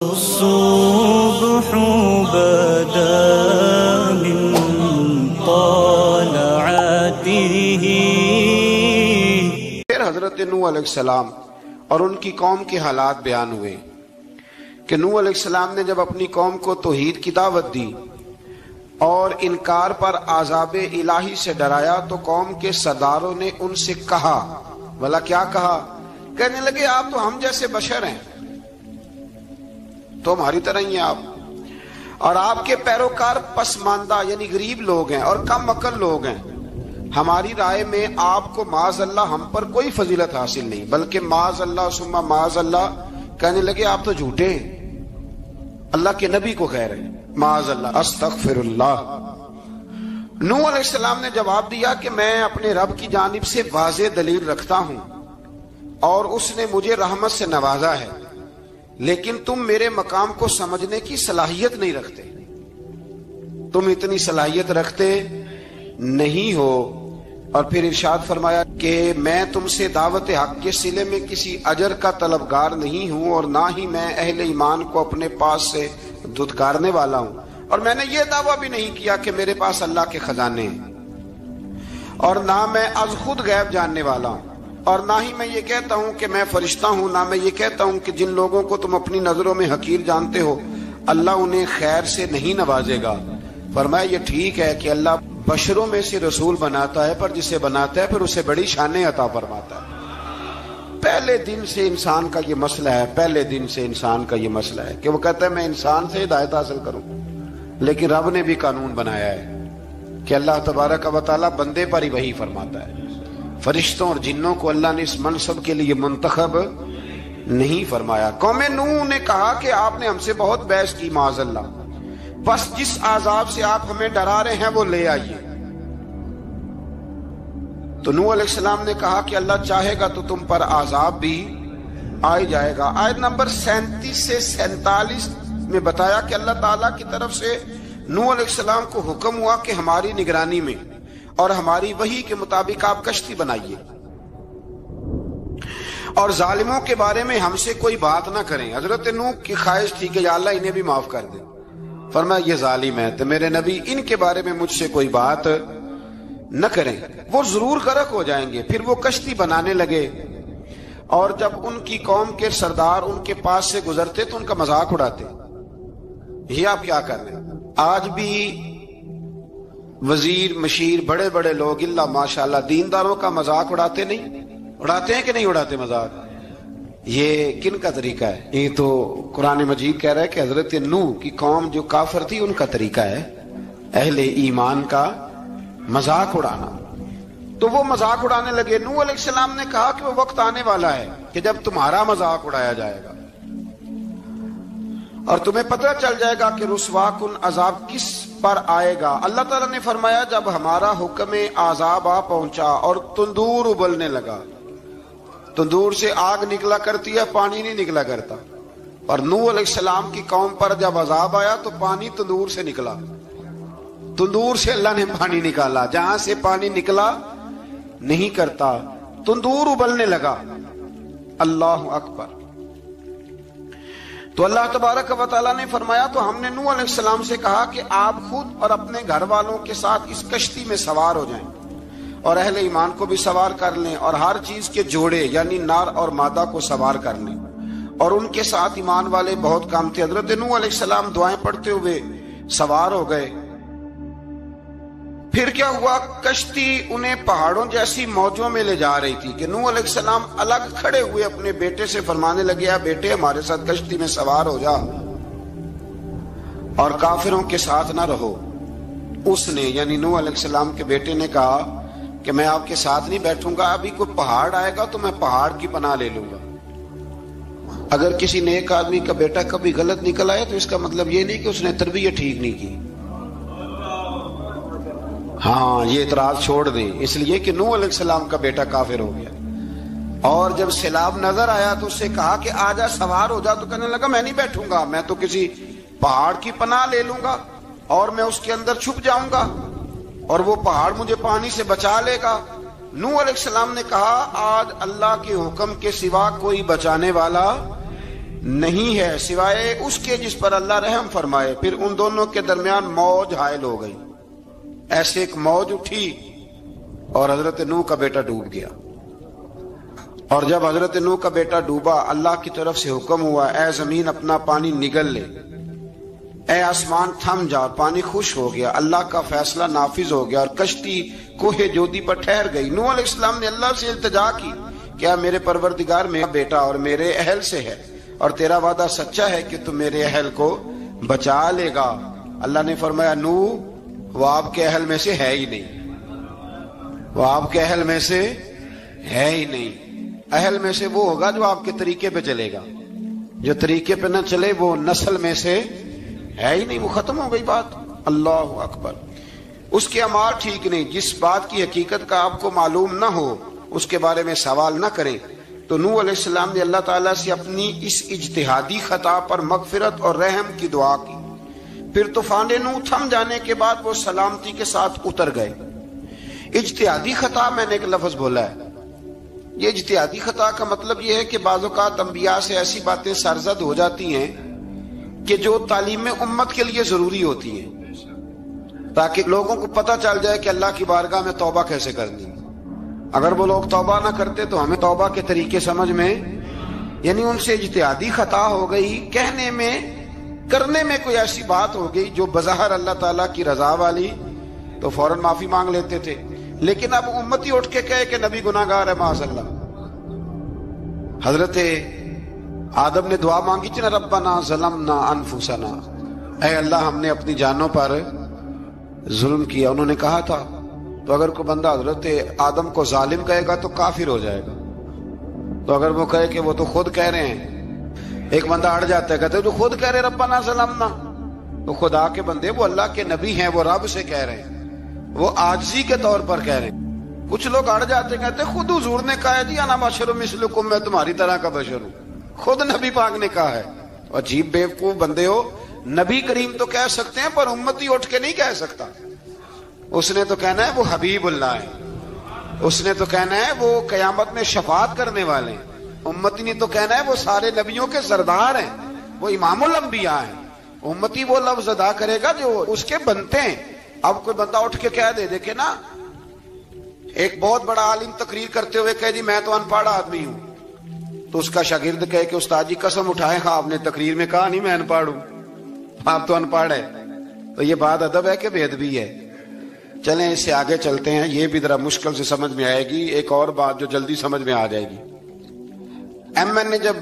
الصبح بدا من طلعته. پھر حضرت نوح علیہ السلام اور ان کی قوم کے حالات بیان ہوئے کہ نوح علیہ السلام نے جب اپنی قوم کو توحید کی دعوت دی اور انکار پر عذاب الہی سے ڈرایا تو قوم کے سرداروں نے ان سے کہا، بھلا کیا کہا؟ کہنے لگے آپ تو ہم جیسے بشر ہیں، تو ہماری طرح ہی ہیں آپ، اور آپ کے پیروکار پسماندہ یعنی غریب لوگ ہیں اور کم عقل لوگ ہیں. ہماری رائے میں آپ کو معاذ اللہ ہم پر کوئی فضیلت حاصل نہیں، بلکہ معاذ اللہ ثم معاذ اللہ. کہنے لگے آپ تو جھوٹے ہیں، اللہ کے نبی کو کہہ رہے ہیں معاذ اللہ، استغفر اللہ. نوح علیہ السلام نے جواب دیا کہ میں اپنے رب کی جانب سے واضح دلیل رکھتا ہوں اور اس نے مجھے رحمت سے نوازا ہے، لیکن تم میرے مقام کو سمجھنے کی صلاحیت نہیں رکھتے، تم اتنی صلاحیت رکھتے نہیں ہو. اور پھر ارشاد فرمایا کہ میں تم سے دعوت حق کے صلے میں کسی اجر کا طلبگار نہیں ہوں اور نہ ہی میں اہل ایمان کو اپنے پاس سے دھتکارنے والا ہوں، اور میں نے یہ دعویٰ بھی نہیں کیا کہ میرے پاس اللہ کے خزانے ہیں، اور نہ میں از خود غیب جاننے والا ہوں، اور نہ ہی میں یہ کہتا ہوں کہ میں فرشتہ ہوں، نہ میں یہ کہتا ہوں کہ جن لوگوں کو تم اپنی نظروں میں حقیر جانتے ہو اللہ انہیں خیر سے نہیں نوازے گا. فرمایا یہ ٹھیک ہے کہ اللہ بشروں میں سے رسول بناتا ہے، پر جسے بناتا ہے پھر اسے بڑی شانیں عطا فرماتا ہے. پہلے دن سے انسان کا یہ مسئلہ ہے، پہلے دن سے انسان کا یہ مسئلہ ہے کہ وہ کہتا ہے میں انسان سے ہدایت حاصل کروں، لیکن رب نے بھی قانون بنایا ہے کہ اللہ تبارک و تعالیٰ بندے پر ہی وحی فرماتا ہے. فرشتوں اور جنوں کو اللہ نے اس منصب کے لیے منتخب نہیں فرمایا. قوم نوح نے کہا کہ آپ نے ہم سے بہت بحث کی معاذ اللہ، بس جس عذاب سے آپ ہمیں ڈرا رہے ہیں وہ لے آئیے. تو نوح علیہ السلام نے کہا کہ اللہ چاہے گا تو تم پر عذاب بھی آ جائے گا. آیت نمبر 37 سے 47 میں بتایا کہ اللہ تعالیٰ کی طرف سے نوح علیہ السلام کو حکم ہوا کہ ہماری نگرانی میں اور ہماری وحی کے مطابق آپ کشتی بنائیے اور ظالموں کے بارے میں ہم سے کوئی بات نہ کریں. حضرت نوح کی خواہش تھی کہ یا اللہ انہیں بھی معاف کر دے. فرمایا یہ ظالم ہے تو میرے نبی ان کے بارے میں مجھ سے کوئی بات نہ کریں، وہ ضرور غرق ہو جائیں گے. پھر وہ کشتی بنانے لگے اور جب ان کی قوم کے سردار ان کے پاس سے گزرتے تو ان کا مذاق اڑاتے. یہ آپ کیا کر رہے ہیں؟ آج بھی وزیر مشیر بڑے بڑے لوگ اللہ ماشاءاللہ دینداروں کا مذاق اڑاتے نہیں؟ اڑاتے ہیں کہ نہیں اڑاتے مذاق؟ یہ کن کا طریقہ ہے؟ یہ تو قرآن مجید کہہ رہا ہے کہ حضرت نوح کی قوم جو کافر تھی ان کا طریقہ ہے اہل ایمان کا مذاق اڑانا. تو وہ مذاق اڑانے لگے. نوح علیہ السلام نے کہا کہ وہ وقت آنے والا ہے کہ جب تمہارا مذاق اڑایا جائے گا اور تمہیں پتہ چل جائے گا کہ رسوا کن عذاب کس پر آئے گا. اللہ تعالیٰ نے فرمایا جب ہمارا حکم عذاب آ پہنچا اور تندور ابلنے لگا، تندور سے آگ نکلا کرتی ہے، پانی نہیں نکلا کرتا، اور نوح علیہ السلام کی قوم پر جب عذاب آیا تو پانی تندور سے نکلا، تندور سے اللہ نے پانی نکالا، جہاں سے پانی نکلا نہیں کرتا، تندور ابلنے لگا. اللہ اکبر. تو اللہ تبارک و تعالیٰ نے فرمایا تو ہم نے نوح علیہ السلام سے کہا کہ آپ خود اور اپنے گھر والوں کے ساتھ اس کشتی میں سوار ہو جائیں اور اہل ایمان کو بھی سوار کر لیں اور ہر چیز کے جوڑے یعنی نر اور مادہ کو سوار کر لیں. اور ان کے ساتھ ایمان والے بہت کام تھے. حضرت نوح علیہ السلام دعائیں پڑھتے ہوئے سوار ہو گئے. پھر کیا ہوا؟ کشتی انہیں پہاڑوں جیسی موجوں میں لے جا رہی تھی کہ نوح علیہ السلام الگ کھڑے ہوئے اپنے بیٹے سے فرمانے لگے اے بیٹے ہمارے ساتھ کشتی میں سوار ہو جا اور کافروں کے ساتھ نہ رہو. اس نے یعنی نوح علیہ السلام کے بیٹے نے کہا کہ میں آپ کے ساتھ نہیں بیٹھوں گا، ابھی کوئی پہاڑ آئے گا تو میں پہاڑ کی پناہ لے لوں گا. اگر کسی نیک آدمی کا بیٹا کبھی غلط نکل آیا تو اس کا مطلب یہ نہیں کہ اس نے تربیت ٹھیک نہیں کی. ہاں یہ اعتراض چھوڑ دیں، اس لیے کہ نوح علیہ السلام کا بیٹا کافر ہو گیا اور جب سیلاب نظر آیا تو اس سے کہا کہ آجا سوار ہو جا، تو کہنے لگا میں نہیں بیٹھوں گا، میں تو کسی پہاڑ کی پناہ لے لوں گا اور میں اس کے اندر چھپ جاؤں گا اور وہ پہاڑ مجھے پانی سے بچا لے گا. نوح علیہ السلام نے کہا آج اللہ کے حکم کے سوا کوئی بچانے والا نہیں ہے سوائے اس کے جس پر اللہ رحم فرمائے۔ پھر ان دونوں کے درمیان موج حائل ہو گئی، ایسے ایک موج اٹھی اور حضرت نوح کا بیٹا ڈوب گیا۔ اور جب حضرت نوح کا بیٹا ڈوبا، اللہ کی طرف سے حکم ہوا اے زمین اپنا پانی نگل لے، اے آسمان تھم جا، پانی خوش ہو گیا، اللہ کا فیصلہ نافذ ہو گیا اور کشتی کوہ جودی پر ٹھہر گئی۔ نوح علیہ السلام نے اللہ سے التجا کی، کیا میرے پروردگار میرا بیٹا اور میرے اہل سے ہے اور تیرا وعدہ سچا ہے کہ تم میرے اہل کو بچا لے گا؟ اللہ نے فرمایا نوح وہ آپ کے اہل میں سے ہے ہی نہیں، وہ آپ کے اہل میں سے ہے ہی نہیں۔ اہل میں سے وہ ہوگا جو آپ کے طریقے پہ چلے گا، جو طریقے پہ نہ چلے وہ نسل میں سے ہے ہی نہیں، وہ ختم ہو گئی بات۔ اللہ اکبر۔ اس کے اعمال ٹھیک نہیں، جس بات کی حقیقت کا آپ کو معلوم نہ ہو اس کے بارے میں سوال نہ کریں۔ تو نوح علیہ السلام نے اللہ تعالیٰ سے اپنی اس اجتہادی خطا پر مغفرت اور رحم کی دعا کی۔ پھر طوفان نوح تھم جانے کے بعد وہ سلامتی کے ساتھ اتر گئے۔ اجتہادی خطا میں نے ایک لفظ بولا ہے، یہ اجتہادی خطا کا مطلب یہ ہے کہ بعض اوقات انبیاء سے ایسی باتیں سرزد ہو جاتی ہیں کہ جو تعلیم امت کے لیے ضروری ہوتی ہیں، تاکہ لوگوں کو پتہ چل جائے کہ اللہ کی بارگاہ میں توبہ کیسے کرنی ہے۔ اگر وہ لوگ توبہ نہ کرتے تو ہمیں توبہ کے طریقے سمجھ میں، یعنی ان سے اجتہادی خطا ہو گئی، کہنے میں کرنے میں کوئی ایسی بات ہو گئی جو بظاہر اللہ تعالیٰ کی رضا والی، تو فوراً معافی مانگ لیتے تھے۔ لیکن اب امتی اٹھ کے کہے کہ نبی گناہ گار ہے معاذ اللہ۔ حضرت آدم نے دعا مانگی تھی نا، ربنا ظلمنا انفسنا، اے اللہ ہم نے اپنی جانوں پر ظلم کیا۔ انہوں نے کہا تھا تو اگر کوئی بندہ حضرت آدم کو ظالم کہے گا تو کافر ہو جائے گا، تو اگر وہ کہے کہ وہ تو خود کہہ رہے ہیں، ایک بندہ اڑ جاتا ہے کہتے تو خود کہہ رہے ربنا ظلمنا، تو خدا کے بندے وہ اللہ کے نبی ہیں، وہ رب سے کہہ رہے ہیں، وہ عاجزی کے طور پر کہہ رہے ہیں۔ کچھ لوگ اڑ جاتے کہتے خود حضور نے کہا ہے جی انا بشر مثلکم، میں تمہاری طرح کا بشر ہوں، خود نبی پاک نے کہا ہے۔ عجیب بیوقوف بندے ہو، نبی کریم تو کہہ سکتے ہیں پر امتی اٹھ کے نہیں کہہ سکتا۔ اس نے تو کہنا ہے وہ حبیب اللہ ہے، اس نے تو کہنا ہے وہ قیامت میں شفاعت کرنے والے ہیں، امتی نے تو کہنا ہے وہ سارے نبیوں کے سردار ہیں، وہ امام الانبیاء ہیں۔ امتی وہ لفظ ادا کرے گا جو اس کے بنتے ہیں۔ اب کوئی بندہ اٹھ کے کہہ دے، دیکھے نا ایک بہت بڑا عالم تقریر کرتے ہوئے کہے جی میں تو ان پڑھ آدمی ہوں، تو اس کا شاگرد کہے کہ استاد جی قسم اٹھائے ہاں آپ نے تقریر میں کہا نہیں میں ان پڑھ ہوں، آپ تو ان پڑھ ہے، تو یہ بات ادب ہے کہ بے ادبی ہے؟ چلیں اس سے آگے چلتے ہیں، یہ بھی ذرا مشکل سے سمجھ میں آئے گی۔ ایک اور بات جو جلدی سمجھ میں آ جائے گی، ایم این اے جب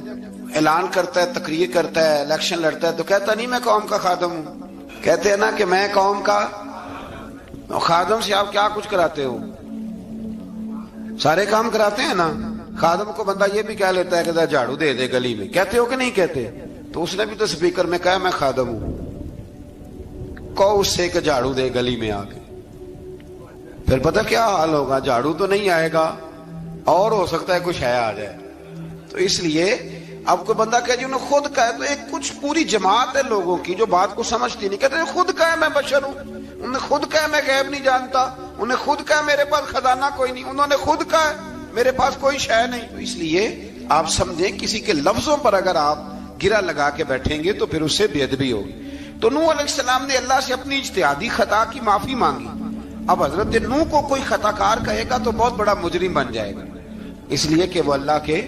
اعلان کرتا ہے، تقریر کرتا ہے، الیکشن لڑتا ہے تو کہتا نہیں میں قوم کا خادم ہوں، کہتے ہیں نا کہ میں قوم کا خادم سے آپ کیا کچھ کراتے ہو؟ سارے کام کراتے ہیں نا۔ خادم کو بندہ یہ بھی کہہ لیتا ہے کہ جھاڑو دے دے گلی میں، کہتے ہو کہ نہیں کہتے؟ تو اس نے بھی تو سپیکر میں کہا میں خادم ہوں، کہو اس سے کہ جھاڑو دے گلی میں آ کے، پھر پتہ کیا حال ہوگا؟ جھاڑو تو نہیں آئے گا اور ہو سکتا ہے کچھ ہے آ جائے۔ تو اس لیے اب کوئی بندہ کہے جی انہوں نے خود کہا ہے، تو ایک کچھ پوری جماعت ہے لوگوں کی جو بات کو سمجھتی نہیں، کہتے ہیں خود کہا ہے میں بشر ہوں، انہوں نے خود کہا میں غیب نہیں جانتا، انہوں نے خود کہا میرے پاس خزانہ کوئی نہیں، انہوں نے خود کہا میرے پاس کوئی شے نہیں۔ تو اس لیے آپ سمجھیں کسی کے لفظوں پر اگر آپ گرا لگا کے بیٹھیں گے تو پھر اس سے بے ادبی ہوگی۔ تو نوح علیہ السلام نے اللہ سے اپنی اجتہادی خطا کی معافی مانگی۔ اب حضرت نوح کو کوئی خطا کار کہے گا تو بہت بڑا مجرم بن جائے گا، اس لیے کہ وہ اللہ کے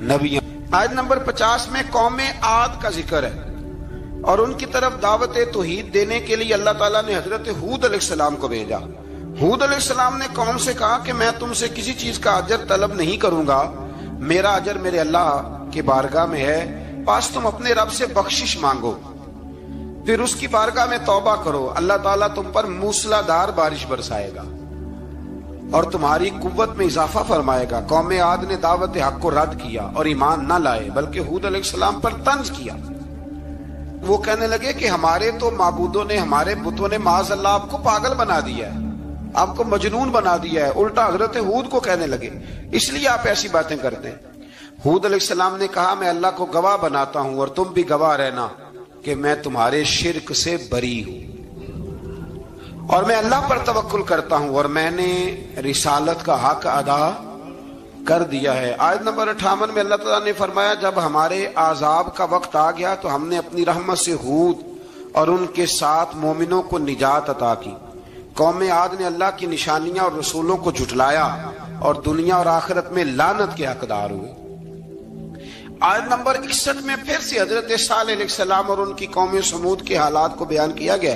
نبی ہیں۔ آیت نمبر 50 میں قوم عاد کا ذکر ہے اور ان کی طرف دعوت توحید دینے کے لیے اللہ تعالیٰ نے حضرت ہود علیہ السلام کو بھیجا۔ ہود علیہ السلام نے قوم سے کہا کہ میں تم سے کسی چیز کا اجر طلب نہیں کروں گا، میرا اجر میرے اللہ کی بارگاہ میں ہے، بس تم اپنے رب سے بخشش مانگو، پھر اس کی بارگاہ میں توبہ کرو، اللہ تعالیٰ تم پر موسلا دار بارش برسائے گا اور تمہاری قوت میں اضافہ فرمائے گا۔ قوم عاد نے دعوت حق کو رد کیا اور ایمان نہ لائے بلکہ ہود علیہ السلام پر طنز کیا۔ وہ کہنے لگے کہ ہمارے تو معبودوں نے، ہمارے بتوں نے معاذ اللہ آپ کو پاگل بنا دیا ہے، آپ کو مجنون بنا دیا ہے، الٹا حضرت ہود کو کہنے لگے اس لیے آپ ایسی باتیں کرتے ہیں۔ ہود علیہ السلام نے کہا میں اللہ کو گواہ بناتا ہوں اور تم بھی گواہ رہنا کہ میں تمہارے شرک سے بری ہوں اور میں اللہ پر توکل کرتا ہوں اور میں نے رسالت کا حق ادا کر دیا ہے۔ آیت نمبر 58 میں اللہ تعالیٰ نے فرمایا جب ہمارے عذاب کا وقت آ گیا تو ہم نے اپنی رحمت سے ہود اور ان کے ساتھ مومنوں کو نجات عطا کی۔ قوم عاد نے اللہ کی نشانیاں اور رسولوں کو جھٹلایا اور دنیا اور آخرت میں لعنت کے حقدار ہوئے۔ آیت نمبر 61 میں پھر سے حضرت صالح علیہ السلام اور ان کی قوم سمود کے حالات کو بیان کیا گیا۔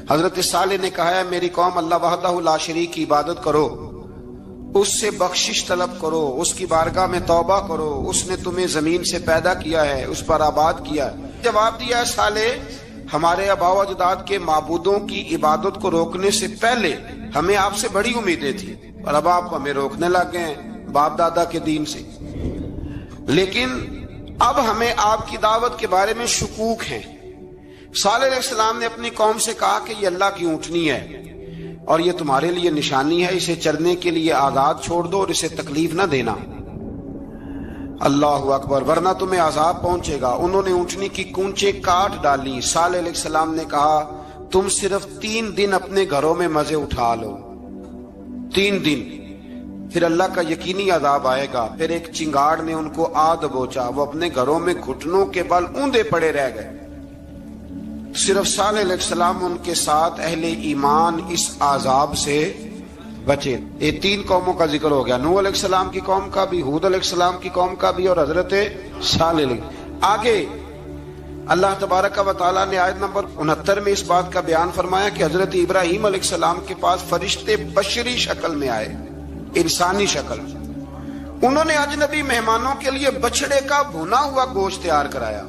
حضرت صالح نے کہا ہے میری قوم اللہ وحدہ لا شریک کی عبادت کرو، اس سے بخشش طلب کرو، اس کی بارگاہ میں توبہ کرو، اس نے تمہیں زمین سے پیدا کیا ہے، اس پر آباد کیا ہے۔ جواب دیا ہے صالح ہمارے آباء و اجداد کے معبودوں کی عبادت کو روکنے سے پہلے ہمیں آپ سے بڑی امیدیں تھیں اور اب آپ ہمیں روکنے لگ گئے ہیں باپ دادا کے دین سے، لیکن اب ہمیں آپ کی دعوت کے بارے میں شکوک ہیں۔ صالح علیہ السلام نے اپنی قوم سے کہا کہ یہ اللہ کی اونٹنی ہے اور یہ تمہارے لیے نشانی ہے، اسے چرنے کے لیے آزاد چھوڑ دو اور اسے تکلیف نہ دینا، اللہ اکبر، ورنہ تمہیں عذاب پہنچے گا۔ انہوں نے اونٹنی کی کونچیں کاٹ ڈالی۔ صالح علیہ السلام نے کہا تم صرف 3 دن اپنے گھروں میں مزے اٹھا لو، 3 دن، پھر اللہ کا یقینی عذاب آئے گا۔ پھر ایک چنگاڑ نے ان کو آ دبوچا، وہ اپنے گھروں میں گھٹنوں کے بل اوندے پڑے رہ گئے۔ صرف صالح علیہ السلام ان کے ساتھ اہل ایمان اس عذاب سے بچے۔ یہ 3 قوموں کا ذکر ہو گیا، نوح علیہ السلام کی قوم کا بھی، ہود علیہ السلام کی قوم کا بھی، اور حضرت صالح علیہ۔ آگے اللہ تبارک و تعالیٰ نے آیت نمبر 69 میں اس بات کا بیان فرمایا کہ حضرت ابراہیم علیہ السلام کے پاس فرشتے بشری شکل میں آئے، انسانی شکل۔ انہوں نے اجنبی مہمانوں کے لیے بچڑے کا بھونا ہوا گوشت تیار کرایا۔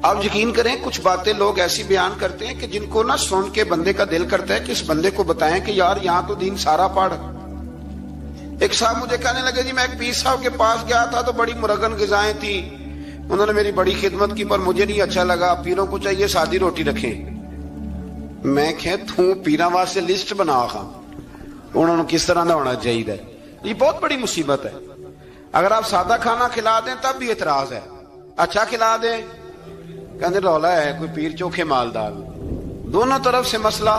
آپ یقین کریں کچھ باتیں لوگ ایسی بیان کرتے ہیں کہ جن کو نہ سن کے بندے کا دل کرتا ہے کہ اس بندے کو بتائیں کہ یار یہاں تو دین سارا پڑھ۔ ایک صاحب مجھے کہنے لگے جی میں ایک پیر صاحب کے پاس گیا تھا تو بڑی مرغن غذائیں تھی، انہوں نے میری بڑی خدمت کی پر مجھے نہیں اچھا لگا، پیروں کو چاہیے سادی روٹی رکھیں۔ میں کہ تو پیراں واسطے لسٹ بنا خاں انہوں نے کس طرح نہ ہونا چاہیے۔ یہ بہت بڑی مصیبت ہے، اگر آپ سادہ کھانا کھلا دیں تب بھی اعتراض ہے، اچھا کھلا دیں کہنے رولا ہے کوئی پیر چوکھے مالدار، دونوں طرف سے مسئلہ۔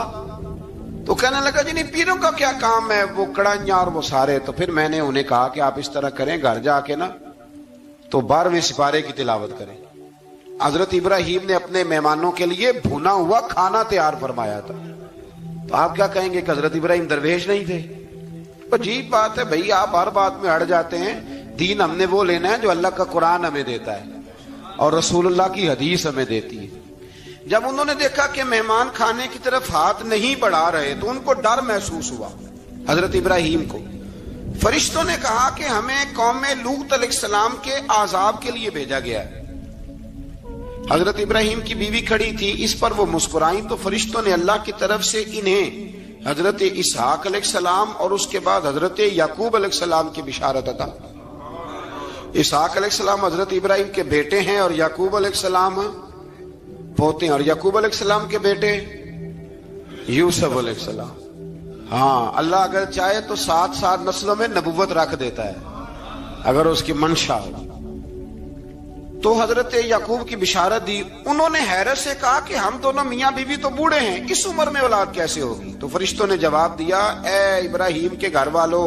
تو کہنے لگا جی نہیں پیروں کا کیا کام ہے، وہ کڑائیاں اور وہ سارے۔ تو پھر میں نے انہیں کہا کہ آپ اس طرح کریں، گھر جا کے نا تو 12ویں سپارے کی تلاوت کریں۔ حضرت ابراہیم نے اپنے مہمانوں کے لیے بھونا ہوا کھانا تیار فرمایا تھا۔ تو آپ کیا کہیں گے کہ حضرت ابراہیم درویش نہیں تھے؟ عجیب بات ہے بھائی، آپ ہر بات میں اڑ جاتے ہیں۔ دین ہم نے وہ لینا ہے جو اللہ کا قرآن ہمیں دیتا ہے اور رسول اللہ کی حدیث ہمیں دیتی ہے۔ جب انہوں نے دیکھا کہ مہمان کھانے کی طرف ہاتھ نہیں بڑھا رہے تو ان کو ڈر محسوس ہوا۔ حضرت ابراہیم کو فرشتوں نے کہا کہ ہمیں قوم لوط علیہ السلام کے عذاب کے لیے بھیجا گیا ہے۔ حضرت ابراہیم کی بیوی کھڑی تھی، اس پر وہ مسکرائیں تو فرشتوں نے اللہ کی طرف سے انہیں حضرت اسحاق علیہ السلام اور اس کے بعد حضرت یعقوب علیہ السلام کی بشارت عطا۔ اسحاق علیہ السلام حضرت ابراہیم کے بیٹے ہیں اور یعقوب علیہ السلام پوتے ہیں، اور یعقوب علیہ السلام کے بیٹے یوسف علیہ السلام۔ ہاں اللہ اگر چاہے تو 7 نسلوں میں نبوت رکھ دیتا ہے اگر اس کی منشا ہو۔ تو حضرت یعقوب کی بشارت دی۔ انہوں نے حیرت سے کہا کہ ہم دونوں میاں بیوی تو بوڑھے ہیں، اس عمر میں اولاد کیسے ہوگی؟ تو فرشتوں نے جواب دیا اے ابراہیم کے گھر والو،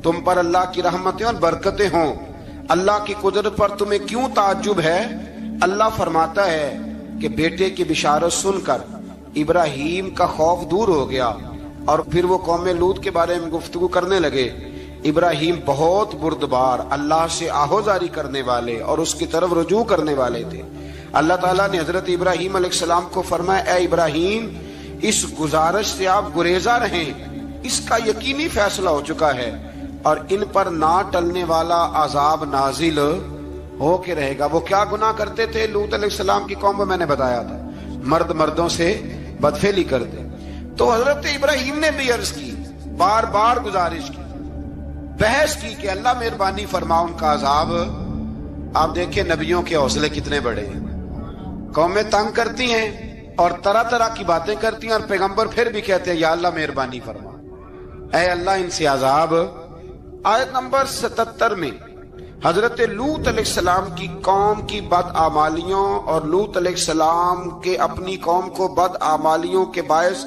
تم پر اللہ کی رحمتیں اور برکتیں ہوں، اللہ کی قدرت پر تمہیں کیوں تعجب ہے؟ اللہ فرماتا ہے کہ بیٹے کی بشارت سن کر ابراہیم کا خوف دور ہو گیا اور پھر وہ قوم لوط کے بارے میں گفتگو کرنے لگے۔ ابراہیم بہت بردبار، اللہ سے آہوزاری کرنے والے اور اس کی طرف رجوع کرنے والے تھے۔ اللہ تعالیٰ نے حضرت ابراہیم علیہ السلام کو فرمایا اے ابراہیم اس گزارش سے آپ گریزاں رہیں، اس کا یقینی فیصلہ ہو چکا ہے اور ان پر نہ ٹلنے والا عذاب نازل ہو کے رہے گا۔ وہ کیا گناہ کرتے تھے؟ لوط علیہ السلام کی قوم میں میں نے بتایا تھا، مرد مردوں سے بدفعلی کرتے۔ تو حضرت ابراہیم نے بھی عرض کی، بار بار گزارش کی، بحث کی کہ اللہ مہربانی فرما ان کا عذاب۔ آپ دیکھیں نبیوں کے حوصلے کتنے بڑے ہیں، قومیں تنگ کرتی ہیں اور طرح طرح کی باتیں کرتی ہیں اور پیغمبر پھر بھی کہتے ہیں یا اللہ مہربانی فرما، اے اللہ ان سے عذاب۔ آیت نمبر 77 میں حضرت لوط علیہ السلام کی قوم کی بدعمالیوں اور لوط علیہ السلام کے اپنی قوم کو بدعمالیوں کے باعث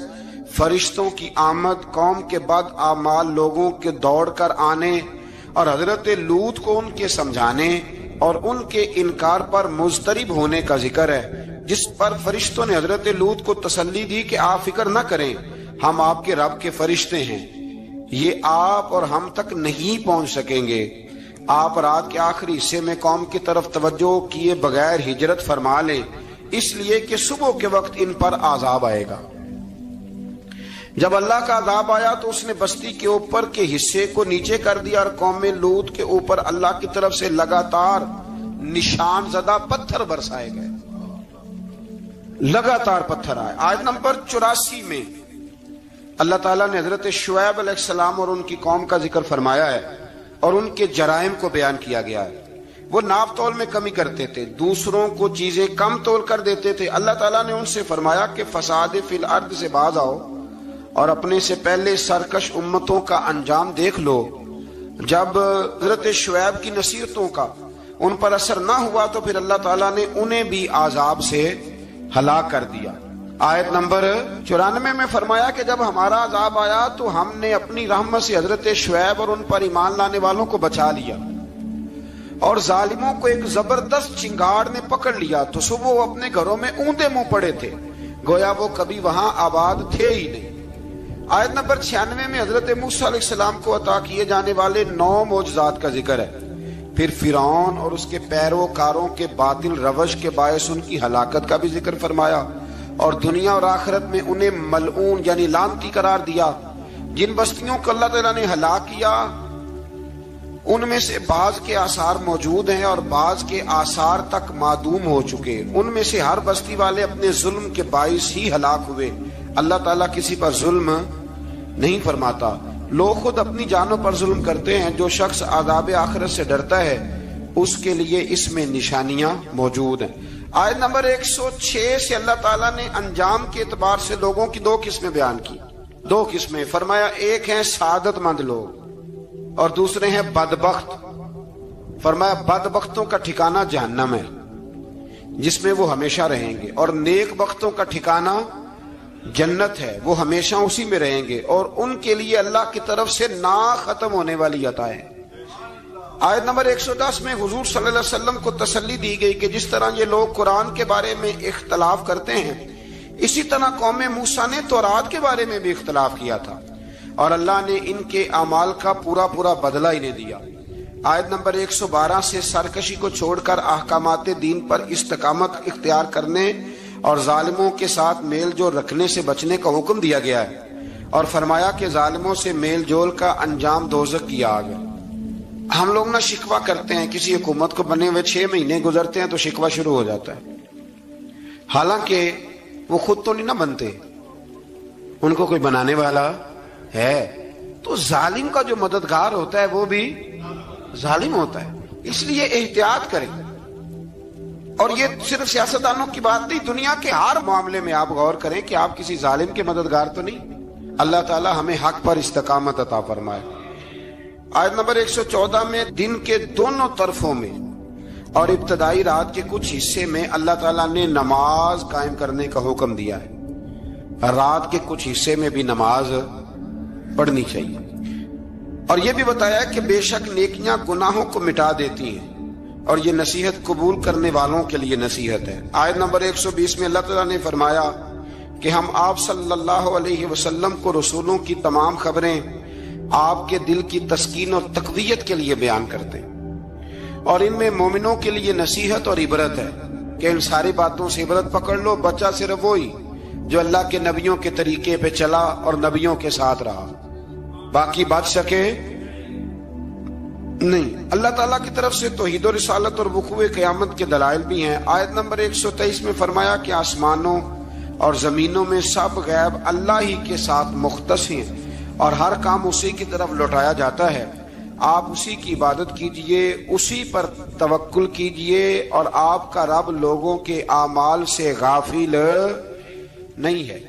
فرشتوں کی آمد، قوم کے بدعمال لوگوں کے دوڑ کر آنے اور حضرت لوط کو ان کے سمجھانے اور ان کے انکار پر مضطرب ہونے کا ذکر ہے، جس پر فرشتوں نے حضرت لوط کو تسلی دی کہ آپ فکر نہ کریں، ہم آپ کے رب کے فرشتے ہیں، یہ آپ اور ہم تک نہیں پہنچ سکیں گے۔ آپ رات کے آخری حصے میں قوم کی طرف توجہ کیے بغیر ہجرت فرما لیں، اس لیے کہ صبح کے وقت ان پر عذاب آئے گا۔ جب اللہ کا عذاب آیا تو اس نے بستی کے اوپر کے حصے کو نیچے کر دیا اور قوم لوط کے اوپر اللہ کی طرف سے لگاتار نشان زدہ پتھر برسائے گئے، لگاتار پتھر آئے۔ آیت نمبر 84 میں اللہ تعالیٰ نے حضرت شعیب علیہ السلام اور ان کی قوم کا ذکر فرمایا ہے اور ان کے جرائم کو بیان کیا گیا ہے۔ وہ ناپ تول میں کمی کرتے تھے، دوسروں کو چیزیں کم تول کر دیتے تھے۔ اللہ تعالیٰ نے ان سے فرمایا کہ فساد فی الارض سے باز آؤ اور اپنے سے پہلے سرکش امتوں کا انجام دیکھ لو۔ جب حضرت شعیب کی نصیحتوں کا ان پر اثر نہ ہوا تو پھر اللہ تعالیٰ نے انہیں بھی عذاب سے ہلاک کر دیا۔ آیت نمبر 94 میں فرمایا کہ جب ہمارا عذاب آیا تو ہم نے اپنی رحمت سے حضرت شعیب اور ان پر ایمان لانے والوں کو بچا لیا، اور ظالموں کو ایک زبردست چنگاڑ نے پکڑ لیا تو صبح وہ اپنے گھروں میں اوندا منہ پڑے تھے، گویا وہ کبھی وہاں آباد تھے ہی نہیں۔ آیت نمبر 96 میں حضرت موسیٰ علیہ السلام کو عطا کیے جانے والے 9 معجزات کا ذکر ہے۔ پھر فرعون اور اس کے پیروکاروں کے باطل روش کے باعث ان کی ہلاکت کا بھی ذکر فرمایا، اور دنیا اور آخرت میں انہیں ملعون یعنی لعنتی قرار دیا۔ جن بستیوں کو اللہ تعالیٰ نے ہلاک کیا ان میں سے بعض کے آثار موجود ہیں اور بعض کے آثار تک معدوم ہو چکے، ان میں سے ہر بستی والے اپنے ظلم کے باعث ہی ہلاک ہوئے۔ اللہ تعالیٰ کسی پر ظلم نہیں فرماتا، لوگ خود اپنی جانوں پر ظلم کرتے ہیں۔ جو شخص عذاب آخرت سے ڈرتا ہے اس کے لیے اس میں نشانیاں موجود ہیں۔ آیت نمبر 106 سے اللہ تعالیٰ نے انجام کے اعتبار سے لوگوں کی 2 قسمیں بیان کی، 2 قسمیں فرمایا، ایک ہیں سعادت مند لوگ اور دوسرے ہیں بدبخت۔ فرمایا بدبختوں کا ٹھکانہ جہنم ہے جس میں وہ ہمیشہ رہیں گے، اور نیک بختوں کا ٹھکانہ جنت ہے، وہ ہمیشہ اسی میں رہیں گے، اور ان کے لیے اللہ کی طرف سے نا ختم ہونے والی عطائیں۔ آیت نمبر 110 میں حضور صلی اللہ علیہ وسلم کو تسلی دی گئی کہ جس طرح یہ لوگ قرآن کے بارے میں اختلاف کرتے ہیں، اسی طرح قوم موسیٰ نے تورات کے بارے میں بھی اختلاف کیا تھا، اور اللہ نے ان کے اعمال کا پورا بدلہ انہیں دیا۔ آیت نمبر 112 سے سرکشی کو چھوڑ کر احکامات دین پر استقامت اختیار کرنے اور ظالموں کے ساتھ میل جول رکھنے سے بچنے کا حکم دیا گیا ہے، اور فرمایا کہ ظالموں سے میل جول کا انجام دوزخ کی آگ ہے۔ ہم لوگ نہ شکوہ کرتے ہیں، کسی حکومت کو بنے ہوئے 6 مہینے گزرتے ہیں تو شکوہ شروع ہو جاتا ہے، حالانکہ وہ خود تو نہیں نہ بنتے، ان کو کوئی بنانے والا ہے۔ تو ظالم کا جو مددگار ہوتا ہے وہ بھی ظالم ہوتا ہے، اس لیے احتیاط کریں۔ اور یہ صرف سیاستدانوں کی بات نہیں، دنیا کے ہر معاملے میں آپ غور کریں کہ آپ کسی ظالم کے مددگار تو نہیں۔ اللہ تعالی ہمیں حق پر استقامت عطا فرمائے۔ آیت نمبر 114 میں دن کے دونوں طرفوں میں اور ابتدائی رات کے کچھ حصے میں اللہ تعالیٰ نے نماز قائم کرنے کا حکم دیا ہے، رات کے کچھ حصے میں بھی نماز پڑھنی چاہیے، اور یہ بھی بتایا کہ بے شک نیکیاں گناہوں کو مٹا دیتی ہیں، اور یہ نصیحت قبول کرنے والوں کے لیے نصیحت ہے۔ آیت نمبر 120 میں اللہ تعالیٰ نے فرمایا کہ ہم آپ صلی اللہ علیہ وسلم کو رسولوں کی تمام خبریں آپ کے دل کی تسکین اور تقویت کے لیے بیان کرتے ہیں، اور ان میں مومنوں کے لیے نصیحت اور عبرت ہے کہ ان ساری باتوں سے عبرت پکڑ لو۔ بچہ صرف وہی جو اللہ کے نبیوں کے طریقے پہ چلا اور نبیوں کے ساتھ رہا، باقی بچ سکے نہیں۔ اللہ تعالیٰ کی طرف سے توحید و رسالت اور وقوع قیامت کے دلائل بھی ہیں۔ آیت نمبر 123 میں فرمایا کہ آسمانوں اور زمینوں میں سب غیب اللہ ہی کے ساتھ مختص ہیں، اور ہر کام اسی کی طرف لوٹایا جاتا ہے۔ آپ اسی کی عبادت کیجئے، اسی پر توکل کیجئے، اور آپ کا رب لوگوں کے اعمال سے غافل نہیں ہے۔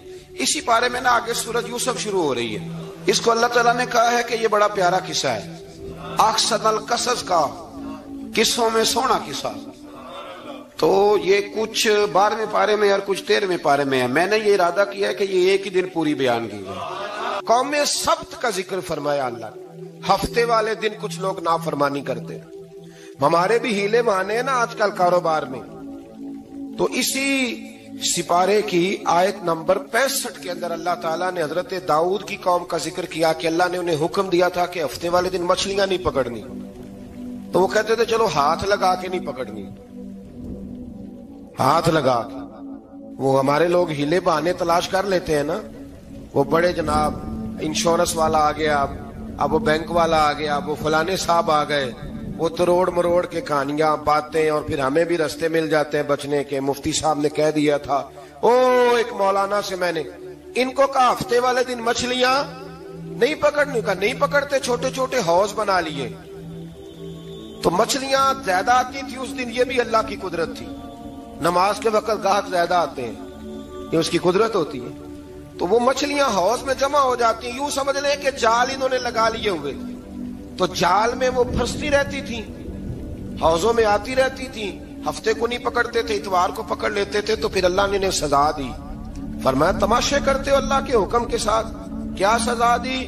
اسی بارے میں آگے سورۃ یوسف شروع ہو رہی ہے۔ اس کو اللہ تعالیٰ نے کہا ہے کہ یہ بڑا پیارا قصہ ہے، احسن القصص کا، قصوں میں سونا قصہ۔ تو یہ کچھ 12ویں پارے میں اور کچھ 13ویں پارے میں ہے۔ میں نے یہ ارادہ کیا ہے کہ یہ ایک ہی دن پوری بیان کی جائے۔ قوم سبت کا ذکر فرمایا اللہ نے، ہفتے والے دن کچھ لوگ نافرمانی کرتے ہیں. ہمارے بھی ہیلے بہانے ہیں نا آج کل کاروبار میں. تو اسی سپارے کی آیت نمبر 65 کے اندر اللہ تعالیٰ نے حضرت داؤد کی قوم کا ذکر کیا کہ اللہ نے انہیں حکم دیا تھا کہ ہفتے والے دن مچھلیاں نہیں پکڑنی. تو وہ کہتے تھے چلو ہاتھ لگا کے نہیں پکڑنی, ہاتھ لگا کے. وہ ہمارے لوگ ہیلے بہانے تلاش کر لیتے ہیں نا. وہ بڑے جناب انشورنس والا آ گیا, اب وہ بینک والا آ گیا, اب وہ فلانے صاحب آ گئے, وہ تروڑ مروڑ کے کہانیاں باتیں, اور پھر ہمیں بھی رستے مل جاتے ہیں بچنے کے. مفتی صاحب نے کہہ دیا تھا, ایک مولانا سے میں نے ان کو کہا ہفتے والے دن مچھلیاں نہیں پکڑنے کا. نہیں پکڑتے, چھوٹے چھوٹے حوض بنا لیے. تو مچھلیاں زیادہ آتی تھی اس دن, یہ بھی اللہ کی قدرت تھی. نماز کے وقت گاہک زیادہ آتے ہیں, یہ اس کی قدرت ہوتی ہے. تو وہ مچھلیاں حوض میں جمع ہو جاتی ہیں. یوں سمجھ لیں کہ جال انہوں نے لگا لیے ہوئے تھے, تو جال میں وہ پھنستی رہتی تھی, حوضوں میں آتی رہتی تھی. ہفتے کو نہیں پکڑتے تھے, اتوار کو پکڑ لیتے تھے. تو پھر اللہ نے انہیں سزا دی. فرمایا تماشے کرتے ہو اللہ کے حکم کے ساتھ. کیا سزا دی؟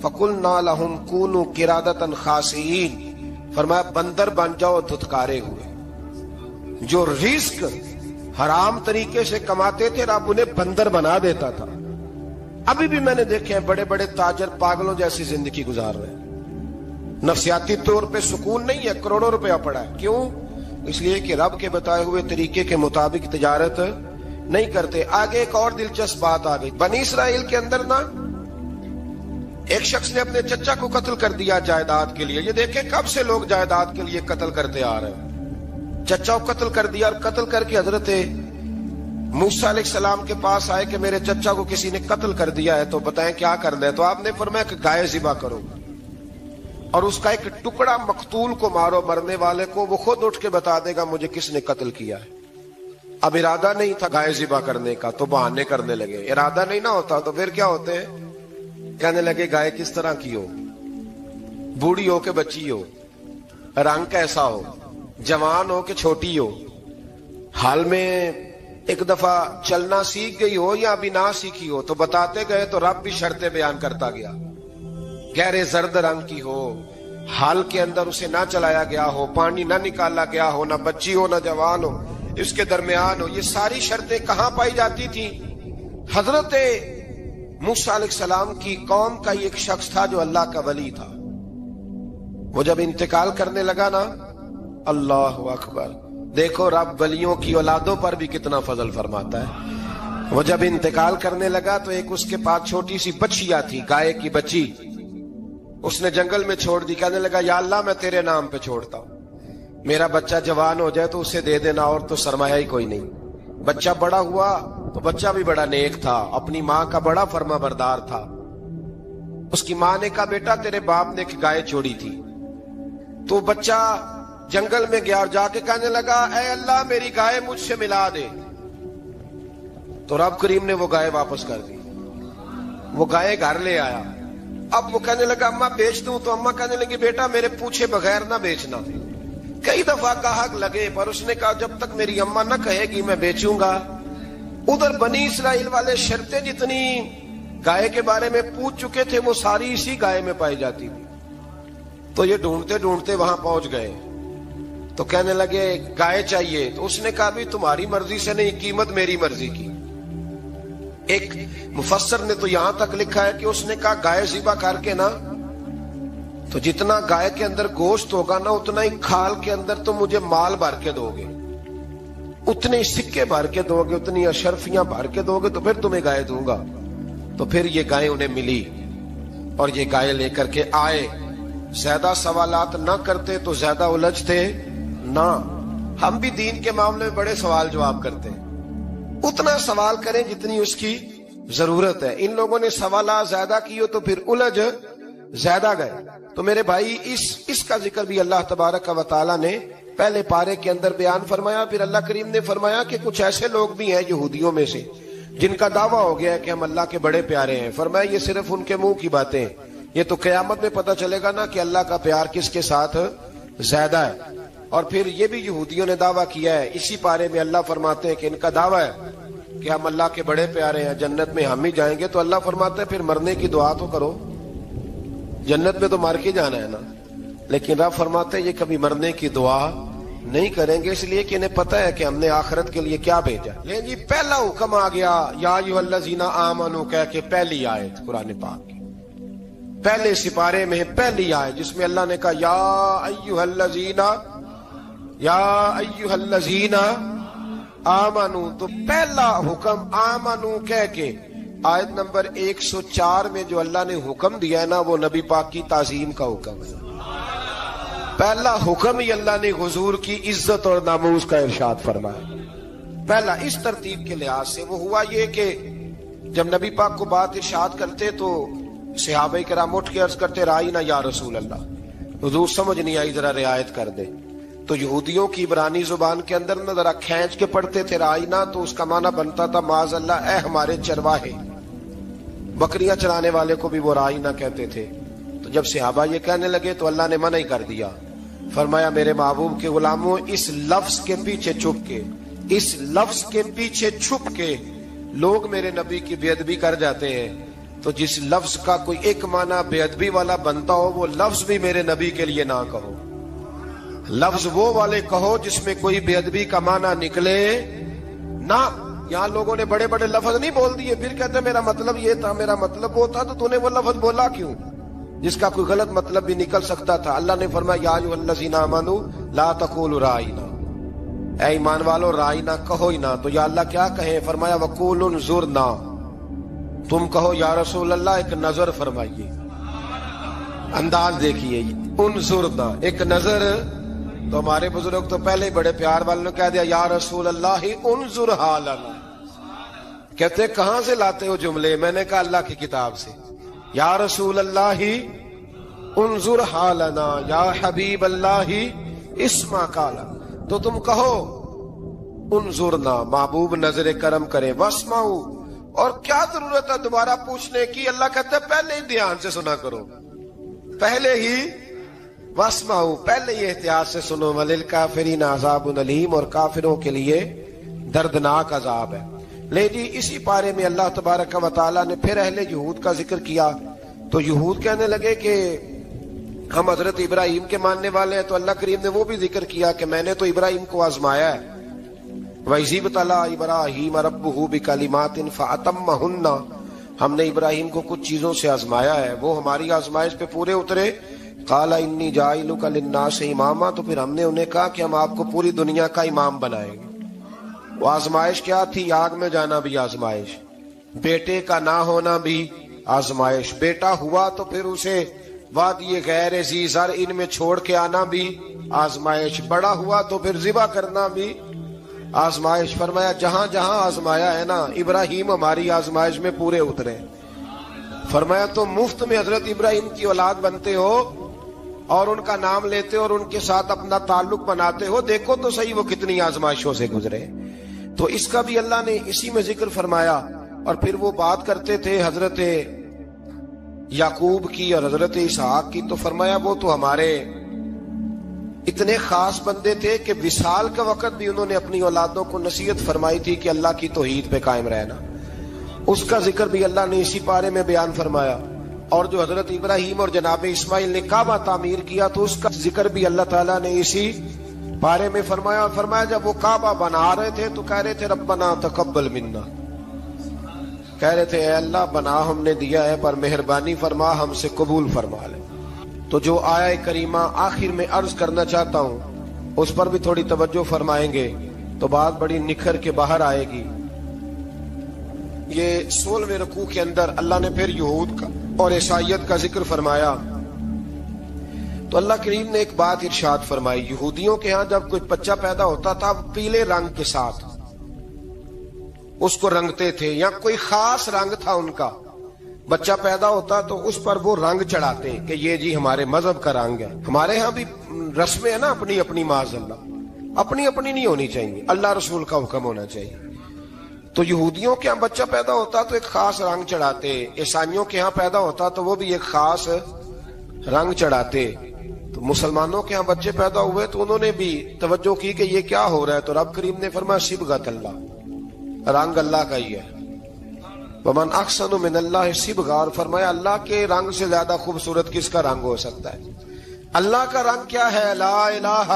فَقُلْنَا لَهُمْ كُونُوا قِرَادَةً خَاسِئِينَ. فرمایا بندر بن جاؤ دھتکارے ہوئے. جو رزق حرام طریقے سے کماتے تھے رب انہیں بندر بنا دیتا تھا. ابھی بھی میں نے دیکھے ہیں بڑے بڑے تاجر پاگلوں جیسی زندگی گزار رہے ہیں. نفسیاتی طور پہ سکون نہیں ہے, کروڑوں روپیہ پڑا ہے. کیوں؟ اس لیے کہ رب کے بتائے ہوئے طریقے کے مطابق تجارت نہیں کرتے. آگے ایک اور دلچسپ بات آ گئی. بنی اسرائیل کے اندر نا ایک شخص نے اپنے چچا کو قتل کر دیا جائیداد کے لیے. یہ دیکھیں کب سے لوگ جائیداد کے لیے قتل کرتے آ رہے ہیں. چچا کو قتل کر دیا, اور قتل کر کے حضرت موسیٰ علیہ السلام کے پاس آئے کہ میرے چچا کو کسی نے قتل کر دیا ہے, تو بتائیں کیا کرنا ہے. تو آپ نے فرمایا کہ گائے ذبح کرو, اور اس کا ایک ٹکڑا مقتول کو مارو, مرنے والے کو. وہ خود اٹھ کے بتا دے گا مجھے کس نے قتل کیا ہے. اب ارادہ نہیں تھا گائے ذبح کرنے کا, تو بہانے کرنے لگے. ارادہ نہیں نہ ہوتا تو پھر کیا ہوتے ہیں, کہنے لگے گائے کس طرح کی ہو, بوڑھی ہو کہ بچی ہو, رنگ کیسا ہو, جوان ہو کہ چھوٹی ہو, حال میں ایک دفعہ چلنا سیکھ گئی ہو یا ابھی نہ سیکھی ہو. تو بتاتے گئے تو رب بھی شرطیں بیان کرتا گیا. گہرے زرد رنگ کی ہو, حال کے اندر اسے نہ چلایا گیا ہو, پانی نہ نکالا گیا ہو, نہ بچی ہو نہ جوان ہو, اس کے درمیان ہو. یہ ساری شرطیں کہاں پائی جاتی تھی؟ حضرت موسیٰ علیہ السلام کی قوم کا ایک شخص تھا جو اللہ کا ولی تھا. وہ جب انتقال کرنے لگا نا, اللہ اکبر, دیکھو رب ولیوں کی اولادوں پر بھی کتنا فضل فرماتا ہے. وہ جب انتقال کرنے لگا تو ایک اس کے پاس چھوٹی سی بچیا تھی, گائے کی بچی. اس نے جنگل میں چھوڑ دی. کہنے لگا یا اللہ میں تیرے نام پہ چھوڑتا ہوں, میرا بچہ جوان ہو جائے تو اسے دے دینا, اور تو سرمایہ ہی کوئی نہیں. بچہ بڑا ہوا تو بچہ بھی بڑا نیک تھا, اپنی ماں کا بڑا فرما بردار تھا. اس کی ماں نے کہا بیٹا تیرے باپ نے ایک گائے چھوڑی تھی. تو بچہ جنگل میں گیا اور جا کے کہنے لگا اے اللہ میری گائے مجھ سے ملا دے. تو رب کریم نے وہ گائے واپس کر دی. وہ گائے گھر لے آیا. اب وہ کہنے لگا اماں بیچ دوں, تو اماں کہنے لگی بیٹا میرے پوچھے بغیر نہ بیچنا. کئی دفعہ گاہک لگے پر اس نے کہا جب تک میری اماں نہ کہے گی میں بیچوں گا. ادھر بنی اسرائیل والے شرطیں جتنی گائے کے بارے میں پوچھ چکے تھے وہ ساری اسی گائے میں پائی جاتی تھی. تو یہ ڈھونڈتے ڈھونڈتے وہاں پہنچ گئے. تو کہنے لگے گائے چاہیے. تو اس نے کہا بھی تمہاری مرضی سے نہیں, قیمت میری مرضی کی. ایک مفسر نے تو یہاں تک لکھا ہے کہ اس نے کہا گائے ذبح کر کے نا, تو جتنا گائے کے اندر گوشت ہوگا نا اتنا ہی کھال کے اندر تو مجھے مال بھر کے دو گے, اتنے سکے بھر کے دو گے, اتنی اشرفیاں بھر کے دو گے, تو پھر تمہیں گائے دوں گا. تو پھر یہ گائے انہیں ملی اور یہ گائے لے کر کے آئے. زیادہ سوالات نہ کرتے تو زیادہ الجھتے نہ. ہم بھی دین کے معاملے میں بڑے سوال جواب کرتے ہیں, اتنا سوال کریں جتنی اس کی ضرورت ہے. ان لوگوں نے سوالات زیادہ کیے تو پھر الجھ زیادہ گئے. تو میرے بھائی اس کا ذکر بھی اللہ تبارک و تعالی نے پہلے پارے کے اندر بیان فرمایا. پھر اللہ کریم نے فرمایا کہ کچھ ایسے لوگ بھی ہیں یہودیوں میں سے جن کا دعویٰ ہو گیا ہے کہ ہم اللہ کے بڑے پیارے ہیں. فرمایا یہ صرف ان کے منہ کی باتیں ہیں, یہ تو قیامت میں پتہ چلے گا نا کہ اللہ کا پیار کس کے ساتھ زیادہ ہے. اور پھر یہ بھی یہودیوں نے دعویٰ کیا ہے. اسی پارے میں اللہ فرماتے ہیں کہ ان کا دعویٰ ہے کہ ہم اللہ کے بڑے پیارے ہیں, جنت میں ہم ہی جائیں گے. تو اللہ فرماتے ہیں پھر مرنے کی دعا تو کرو. جنت میں تو مار کے جانا ہے نا، لیکن رب فرماتے ہیں یہ کبھی مرنے کی دعا نہیں کریں گے، اس لیے کہ انہیں پتہ ہے کہ ہم نے آخرت کے لیے کیا بھیجا۔ لیکن جی پہلا حکم آ گیا یا ایھا الذین آمنوا کہہ کے، پہلی آیت قرآن پاک کی پہلے سپارے میں پہلی آیت جس میں اللہ نے کہا یا ایھا الذین آمنوا، تو پہلا حکم آمنوا کہہ کے آیت نمبر 104 میں جو اللہ نے حکم دیا ہے نا، وہ نبی پاک کی تعظیم کا حکم ہے۔ پہلا حکم ہی اللہ نے حضور کی عزت اور ناموس کا ارشاد فرمایا۔ پہلا اس ترتیب کے لحاظ سے وہ ہوا یہ کہ جب نبی پاک کو بات ارشاد کرتے تو صحابہ کرام اٹھ کے عرض کرتے رائینا یا رسول اللہ، حضور سمجھ نہیں آئی ذرا رعایت کر دے۔ تو یہودیوں کی عبرانی زبان کے اندر نہ ذرا کھینچ کے پڑھتے تھے رائینا، تو اس کا معنی بنتا تھا معاذ اللہ اے ہمارے چرواہے، بکریاں چرانے والے کو بھی وہ رائینا کہتے تھے۔ تو جب صحابہ یہ کہنے لگے تو اللہ نے منع ہی کر دیا، فرمایا میرے محبوب کے غلاموں، اس لفظ کے پیچھے چھپ کے، اس لفظ کے پیچھے چھپ کے لوگ میرے نبی کی بے ادبی کر جاتے ہیں، تو جس لفظ کا کوئی ایک معنی بے ادبی والا بنتا ہو وہ لفظ بھی میرے نبی کے لیے نہ کہو، لفظ وہ والے کہو جس میں کوئی بے ادبی کا معنی نکلے نہ۔ یہاں لوگوں نے بڑے بڑے لفظ نہیں بول دیے، پھر کہتے میرا مطلب یہ تھا، میرا مطلب وہ تھا، تو تو نے وہ لفظ بولا کیوں جس کا کوئی غلط مطلب بھی نکل سکتا تھا۔ اللہ نے فرمایا یا ایھا الذین آمنوا لا تقولوا رائینا، اے ایمان والو رائینا کہو ہی نہ۔ تو یا اللہ کیا کہیں؟ فرمایا وقولوا انظرنا، تم کہو یا رسول اللہ ایک نظر فرمائیے، انداز دیکھیے، انظرنا ایک نظر۔ تو ہمارے بزرگ تو پہلے ہی بڑے پیار والوں نے کہہ دیا یا رسول اللہ انظر حالنا، کہتے کہاں سے لاتے ہو جملے؟ میں نے کہا اللہ کی کتاب سے، یا رسول اللہ انظر حالنا یا حبیب اللہ اسمع قالا، تو تم کہو انظرنا، محبوب نظر کرم کرے، واسمعوا، اور کیا ضرورت ہے دوبارہ پوچھنے کی؟ اللہ کہتا ہے پہلے ہی دھیان سے سنا کرو، پہلے ہی واسمعوا، پہلے ہی احتیاط سے سنو، وللکافرین عذاب علیم، اور کافروں کے لیے دردناک عذاب ہے۔ لے جی اسی پارے میں اللہ تبارک و تعالیٰ نے پھر اہل یہود کا ذکر کیا، تو یہود کہنے لگے کہ ہم حضرت ابراہیم کے ماننے والے ہیں، تو اللہ کریم نے وہ بھی ذکر کیا کہ میں نے تو ابراہیم کو آزمایا ہے، وَإِذِ ابْتَلَىٰ إِبْرَاهِيمَ رَبُّهُ بِكَلِمَاتٍ فَأَتَمَّهُنَّ، ہم نے ابراہیم کو کچھ چیزوں سے آزمایا ہے، وہ ہماری آزمائش پہ پورے اترے۔ قَالَ إِنِّي جَاعِلُكَ لِلنَّاسِ إِمَامًا، تو پھر ہم نے انہیں کہا کہ ہم آپ کو پوری دنیا کا امام بنائیں گے۔ وہ آزمائش کیا تھی؟ آگ میں جانا بھی آزمائش، بیٹے کا نہ ہونا بھی آزمائش، بیٹا ہوا تو پھر اسے وادی غیر ذی زرع میں چھوڑ کے آنا بھی آزمائش، بڑا ہوا تو پھر ذبح کرنا بھی آزمائش۔ فرمایا جہاں جہاں آزمایا ہے نا، ابراہیم ہماری آزمائش میں پورے اترے۔ فرمایا تو مفت میں حضرت ابراہیم کی اولاد بنتے ہو اور ان کا نام لیتے ہو اور ان کے ساتھ اپنا تعلق بناتے ہو، دیکھو تو صحیح وہ کتنی آزمائشوں سے گزرے۔ تو اس کا بھی اللہ نے اسی میں ذکر فرمایا۔ اور پھر وہ بات کرتے تھے حضرت یعقوب کی اور حضرت اسحاق کی، تو فرمایا وہ تو ہمارے اتنے خاص بندے تھے کہ وصال کا وقت بھی انہوں نے اپنی اولادوں کو نصیحت فرمائی تھی کہ اللہ کی توحید پہ قائم رہنا، اس کا ذکر بھی اللہ نے اسی پارے میں بیان فرمایا۔ اور جو حضرت ابراہیم اور جناب اسماعیل نے کعبہ تعمیر کیا تو اس کا ذکر بھی اللہ تعالیٰ نے اسی پارے میں فرمایا۔ اور فرمایا جب وہ کعبہ بنا رہے تھے تو کہہ رہے تھے ربنا تقبل منا، کہہ رہے تھے اے اللہ بنا ہم نے دیا ہے پر مہربانی فرما ہم سے قبول فرما لے۔ تو جو آیہ کریمہ آخر میں عرض کرنا چاہتا ہوں اس پر بھی تھوڑی توجہ فرمائیں گے تو بات بڑی نکھر کے باہر آئے گی۔ یہ 16ویں رکوع کے اندر اللہ نے پھر یہود کا اور عیسائیت کا ذکر فرمایا، تو اللہ کریم نے ایک بات ارشاد فرمائی، یہودیوں کے ہاں جب کوئی بچہ پیدا ہوتا تھا پیلے رنگ کے ساتھ اس کو رنگتے تھے، یا کوئی خاص رنگ تھا ان کا، بچہ پیدا ہوتا تو اس پر وہ رنگ چڑھاتے کہ یہ جی ہمارے مذہب کا رنگ ہے۔ ہمارے ہاں بھی رسمیں ہیں نا اپنی اپنی، معاذ اللہ اپنی اپنی نہیں ہونی چاہیے، اللہ رسول کا حکم ہونا چاہیے۔ تو یہودیوں کے ہاں بچہ پیدا ہوتا تو ایک خاص رنگ چڑھاتے، عیسائیوں کے ہاں پیدا ہوتا تو وہ بھی ایک خاص رنگ چڑھاتے۔ تو مسلمانوں کے ہاں بچے پیدا ہوئے تو انہوں نے بھی توجہ کی کہ یہ کیا ہو رہا ہے، تو رب کریم نے فرمایا صبغت اللہ، رنگ اللہ کا ہی ہے، ومن احسن من اللہ صبغا، اور فرمایا اللہ کے رنگ سے زیادہ خوبصورت کس کا رنگ ہو سکتا ہے؟ اللہ کا رنگ کیا ہے؟ لا الہ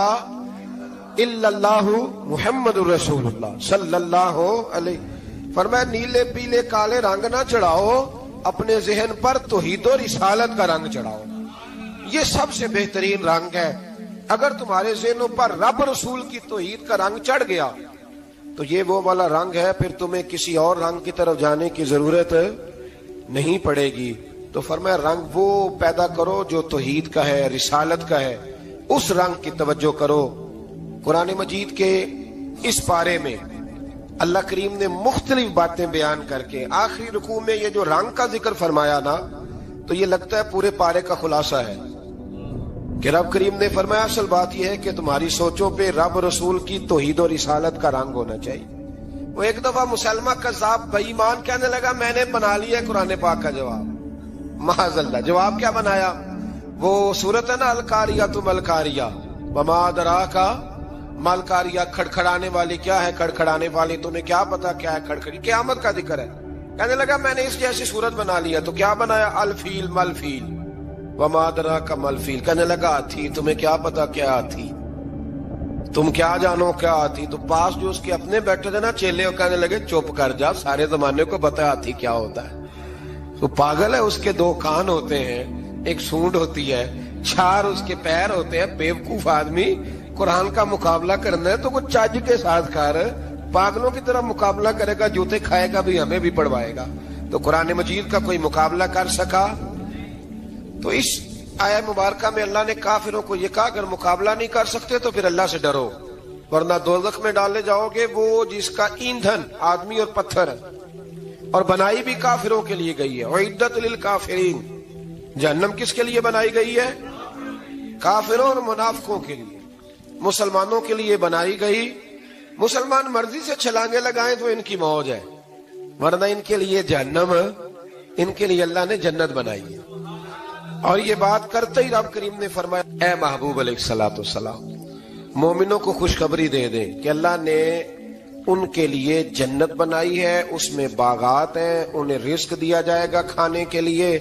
الا اللہ محمد الرسول اللہ صلی اللہ علیہ۔ فرمایا نیلے پیلے کالے رنگ نہ چڑھاؤ، اپنے ذہن پر توحید و رسالت کا رنگ چڑھاؤ، یہ سب سے بہترین رنگ ہے۔ اگر تمہارے ذہنوں پر رب رسول کی توحید کا رنگ چڑھ گیا تو یہ وہ والا رنگ ہے، پھر تمہیں کسی اور رنگ کی طرف جانے کی ضرورت نہیں پڑے گی۔ تو فرمایا رنگ وہ پیدا کرو جو توحید کا ہے، رسالت کا ہے، اس رنگ کی توجہ کرو۔ قرآن مجید کے اس پارے میں اللہ کریم نے مختلف باتیں بیان کر کے آخری رکوع میں یہ جو رنگ کا ذکر فرمایا نا، تو یہ لگتا ہے پورے پارے کا خلاصہ ہے کہ رب کریم نے فرمایا اصل بات یہ ہے کہ تمہاری سوچوں پہ رب رسول کی توحید و رسالت کا رنگ ہونا چاہیے۔ وہ ایک دفعہ مسلمہ کذاب بے ایمان کہنے لگا میں نے بنا لیا ہے قرآن پاک کا جواب، معاذ اللہ۔ جواب کیا بنایا؟ وہ سورت ہے نا القاریہ تم القاریہ وما ادراک ما القاریہ، کھڑکھڑانے والی کیا ہے؟ کھڑکھڑانے والی تمہیں کیا پتا کیا ہے؟ کھڑکھڑی قیامت کا ذکر ہے۔ کہنے لگا میں نے اس جیسی صورت بنا لیا، تو کیا بنایا؟ الفیل ملفیل وما ادراک ما الفیل۔ کہنے لگا ہاتھی، تمہیں کیا پتا کیا ہاتھی؟ تم کیا جانو کیا ہاتھی؟ تو پاس جو اس کے اپنے بیٹھے تھے نا چیلے، وہ کہنے لگے چپ کر جا، سارے زمانے کو پتا ہاتھی کیا ہوتا ہے۔ تو پاگل ہے، اس کے دو کان ہوتے ہیں، ایک سونڈ ہوتی ہے، چار اس کے پیر ہوتے ہیں۔ بیوقوف آدمی قرآن کا مقابلہ کرنا ہے تو وہ چج کے ساتھ کر، پاگلوں کی طرح مقابلہ کرے گا، جوتے کھائے گا بھی، ہمیں بھی پڑھوائے گا۔ تو قرآن مجید کا کوئی مقابلہ کر سکا؟ تو اس آیہ مبارکہ میں اللہ نے کافروں کو یہ کہا اگر مقابلہ نہیں کر سکتے تو پھر اللہ سے ڈرو، ورنہ دوزخ میں ڈالے جاؤ گے، وہ جس کا ایندھن آدمی اور پتھر ہے، اور بنائی بھی کافروں کے لیے گئی ہے۔ اعدت للکافرین، جہنم کس کے لیے بنائی گئی ہے؟ کافروں اور منافقوں کے لیے۔ مسلمانوں کے لیے بنائی گئی، مسلمان مرضی سے چھلانگے لگائیں تو ان کی موج ہے، ورنہ ان کے لیے جہنم، ان کے لیے اللہ نے جنت بنائی ہے۔ اور یہ بات کرتے ہی رب کریم نے فرمایا اے محبوب علیہ الصلوۃ والسلام، مومنوں کو خوشخبری دے دیں کہ اللہ نے ان کے لیے جنت بنائی ہے، اس میں باغات ہیں، انہیں رزق دیا جائے گا کھانے کے لیے،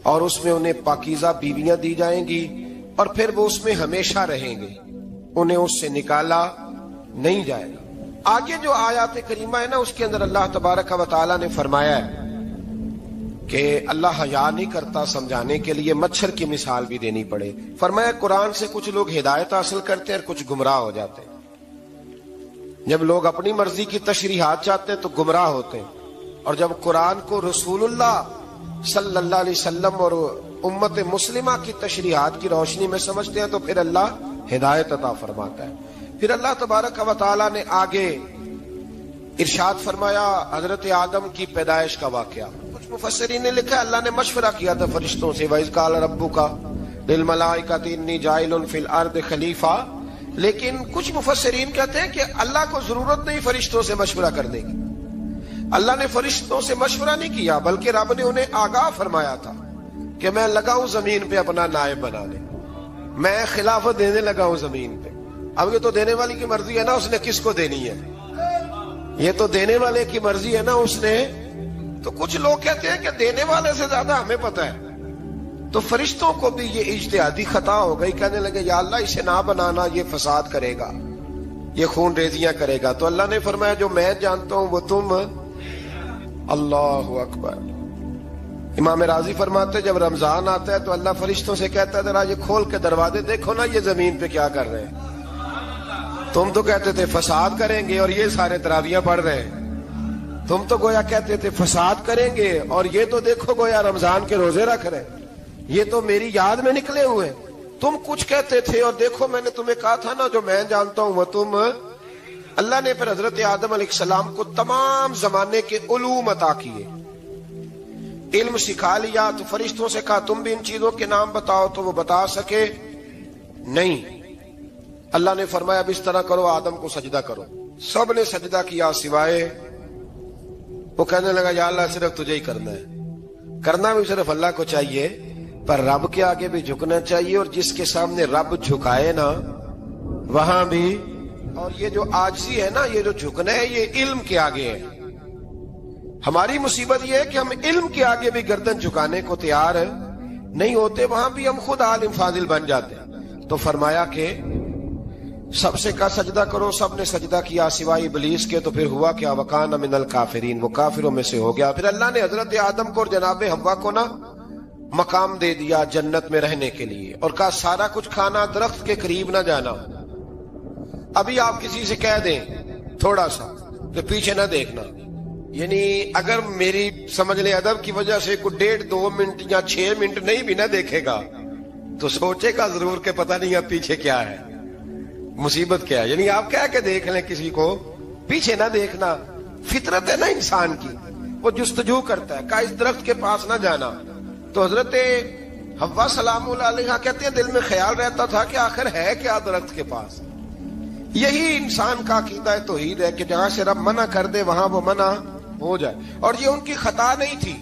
اور اس میں انہیں پاکیزہ بیویاں دی جائیں گی، اور پھر وہ اس میں ہمیشہ رہیں گے، انہیں اس سے نکالا نہیں جائے گا۔ آگے جو آیات کریمہ ہے نا، اس کے اندر اللہ تبارک و تعالیٰ نے فرمایا ہے کہ اللہ حیا نہیں کرتا سمجھانے کے لیے، مچھر کی مثال بھی دینی پڑے۔ فرمایا قرآن سے کچھ لوگ ہدایت حاصل کرتے ہیں اور کچھ گمراہ ہو جاتے ہیں۔ جب لوگ اپنی مرضی کی تشریحات چاہتے ہیں تو گمراہ ہوتے ہیں، اور جب قرآن کو رسول اللہ صلی اللہ علیہ وسلم اور امت مسلمہ کی تشریحات کی روشنی میں سمجھتے ہیں تو پھر اللہ ہدایت عطا فرماتا ہے۔ پھر اللہ تبارک و تعالیٰ نے آگے ارشاد فرمایا حضرت آدم کی پیدائش کا واقعہ۔ کچھ مفسرین نے لکھا اللہ نے مشورہ کیا تھا فرشتوں سے، وَإِذْ قَالَ رَبُّكَ لِلْمَلَائِكَةِ إِنِّي جَاعِلٌ فِي الْأَرْضِ خَلِيفَةً، لیکن کچھ مفسرین کہتے ہیں کہ اللہ کو ضرورت نہیں فرشتوں سے مشورہ کرنے کی، اللہ نے فرشتوں سے مشورہ نہیں کیا، بلکہ رب نے انہیں آگاہ فرمایا تھا کہ میں لگا ہوں زمین پہ اپنا نائب بنانے، میں خلافت دینے لگا ہوں زمین پہ۔ اب یہ تو دینے والی کی مرضی ہے نا، اس نے کس کو دینی ہے، یہ تو دینے والے کی مرضی ہے نا اس نے۔ تو کچھ لوگ کہتے ہیں کہ دینے والے سے زیادہ ہمیں پتہ ہے، تو فرشتوں کو بھی یہ اجتہادی خطا ہو گئی، کہنے لگے یا اللہ اسے نہ بنانا، یہ فساد کرے گا، یہ خون ریزیاں کرے گا۔ تو اللہ نے فرمایا جو میں جانتا ہوں وہ تم، اللہ اکبر۔ امام راضی فرماتے جب رمضان آتا ہے تو اللہ فرشتوں سے کہتا ہے ذرا یہ کھول کے دروازے دیکھو نا یہ زمین پہ کیا کر رہے ہیں، تم تو کہتے تھے فساد کریں گے اور یہ سارے تراویحیں پڑھ رہے ہیں، تم تو گویا کہتے تھے فساد کریں گے اور یہ تو دیکھو گویا رمضان کے روزے رکھ رہے ہیں، یہ تو میری یاد میں نکلے ہوئے ہیں، تم کچھ کہتے تھے اور دیکھو میں نے تمہیں کہا تھا نا جو میں جانتا ہوں وہ تم۔ اللہ نے پھر حضرت آدم علیہ السلام کو تمام زمانے کے علوم عطا کیے، علم سکھا لیا۔ تو فرشتوں سے کہا تم بھی ان چیزوں کے نام بتاؤ، تو وہ بتا سکے نہیں۔ اللہ نے فرمایا اب اس طرح کرو آدم کو سجدہ کرو، سب نے سجدہ کیا سوائے، وہ کہنے لگا یا اللہ صرف تجھے ہی کرنا ہے، کرنا بھی صرف اللہ کو چاہیے، پر رب کے آگے بھی جھکنا چاہیے، اور جس کے سامنے رب جھکائے نا وہاں بھی۔ اور یہ جو عاجزی ہے نا، یہ جو جھکنا ہے یہ علم کے آگے ہے، ہماری مصیبت یہ ہے کہ ہم علم کے آگے بھی گردن جھکانے کو تیار نہیں ہوتے، وہاں بھی ہم خود عالم فاضل بن جاتے ہیں۔ تو فرمایا کہ سب سے کا سجدہ کرو، سب نے سجدہ کیا سوائے ابلیس کے، تو پھر ہوا کیا؟ وکان من الکافرین، وہ کافروں میں سے ہو گیا۔ پھر اللہ نے حضرت آدم کو اور جناب حوا کو نا مقام دے دیا جنت میں رہنے کے لیے، اور کہا سارا کچھ کھانا، درخت کے قریب نہ جانا۔ ابھی آپ کسی سے کہہ دیں تھوڑا سا کہ پیچھے نہ دیکھنا، یعنی اگر میری سمجھ لے ادب کی وجہ سے کوئی 1.5-2 منٹ یا 6 منٹ نہیں بھی نہ دیکھے گا تو سوچے گا ضرور کہ پتہ نہیں اب پیچھے کیا ہے، مصیبت کیا ہے۔ یعنی آپ کہہ کے دیکھ لیں کسی کو، پیچھے نہ دیکھنا، فطرت ہے نا انسان کی، وہ جستجو کرتا ہے، کہا اس درخت کے پاس نہ جانا۔ تو حضرت حوا سلام اللہ علیہ کہتے ہیں دل میں خیال رہتا تھا کہ آخر ہے کیا درخت کے پاس۔ یہی انسان کا عقیدہ توحید ہے کہ جہاں سے رب منع کر دے وہاں وہ منع ہو جائے، اور یہ ان کی خطا نہیں تھی،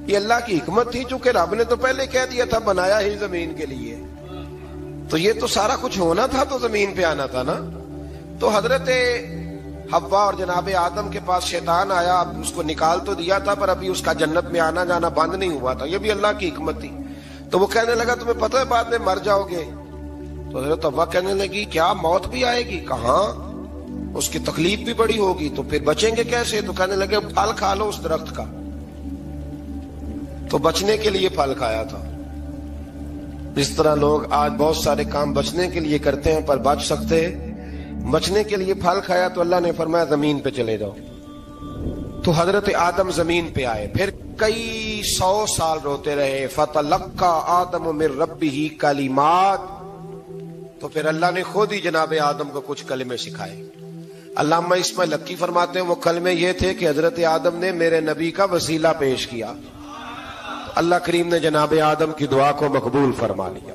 یہ اللہ کی حکمت تھی، چونکہ رب نے تو پہلے کہہ دیا تھا بنایا ہی زمین کے لیے، تو یہ تو سارا کچھ ہونا تھا تو زمین پہ آنا تھا نا۔ تو حضرت حوا اور جناب آدم کے پاس شیطان آیا، اب اس کو نکال تو دیا تھا پر ابھی اس کا جنت میں آنا جانا بند نہیں ہوا تھا، یہ بھی اللہ کی حکمت تھی۔ تو وہ کہنے لگا تمہیں پتہ ہے بعد میں مر جاؤ گے؟ تو حضرت حوا کہنے لگی کیا موت بھی آئے گی؟ کہاں، اس کی تکلیف بھی بڑی ہوگی، تو پھر بچیں گے کیسے؟ تو کہنے لگے پھل کھا لو اس درخت کا، تو بچنے کے لیے پھل کھایا تھا۔ اس طرح لوگ آج بہت سارے کام بچنے کے لیے کرتے ہیں پر بچ سکتے، بچنے کے لیے پھل کھایا تو اللہ نے فرمایا زمین پہ چلے جاؤ۔ تو حضرت آدم زمین پہ آئے، پھر کئی 100 سال روتے رہے، فَتَلَقَّى آدَمُ مِن رَبِّهِ کَلِمَاتٍ، تو پھر اللہ نے خود ہی جناب آدم کو کچھ کلمے سکھائے۔ علامہ اسماعیل حقی فرماتے ہیں وہ کلمے یہ تھے کہ حضرت آدم نے میرے نبی کا وسیلہ پیش کیا، اللہ کریم نے جناب آدم کی دعا کو مقبول فرما لیا۔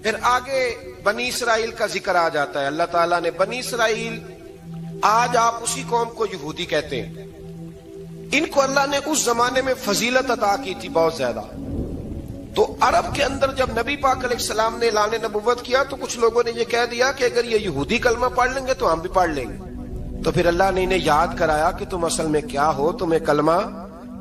پھر آگے بنی اسرائیل کا ذکر آ جاتا ہے، اللہ تعالیٰ نے بنی اسرائیل، آج آپ اسی قوم کو یہودی کہتے ہیں، ان کو اللہ نے اس زمانے میں فضیلت عطا کی تھی بہت زیادہ۔ تو عرب کے اندر جب نبی پاک علیہ السلام نے اعلان نبوت کیا تو کچھ لوگوں نے یہ کہہ دیا کہ اگر یہ یہودی کلمہ پڑھ لیں گے تو ہم بھی پڑھ لیں گے۔ تو پھر اللہ نے انہیں یاد کرایا کہ تم اصل میں کیا ہو، تمہیں کلمہ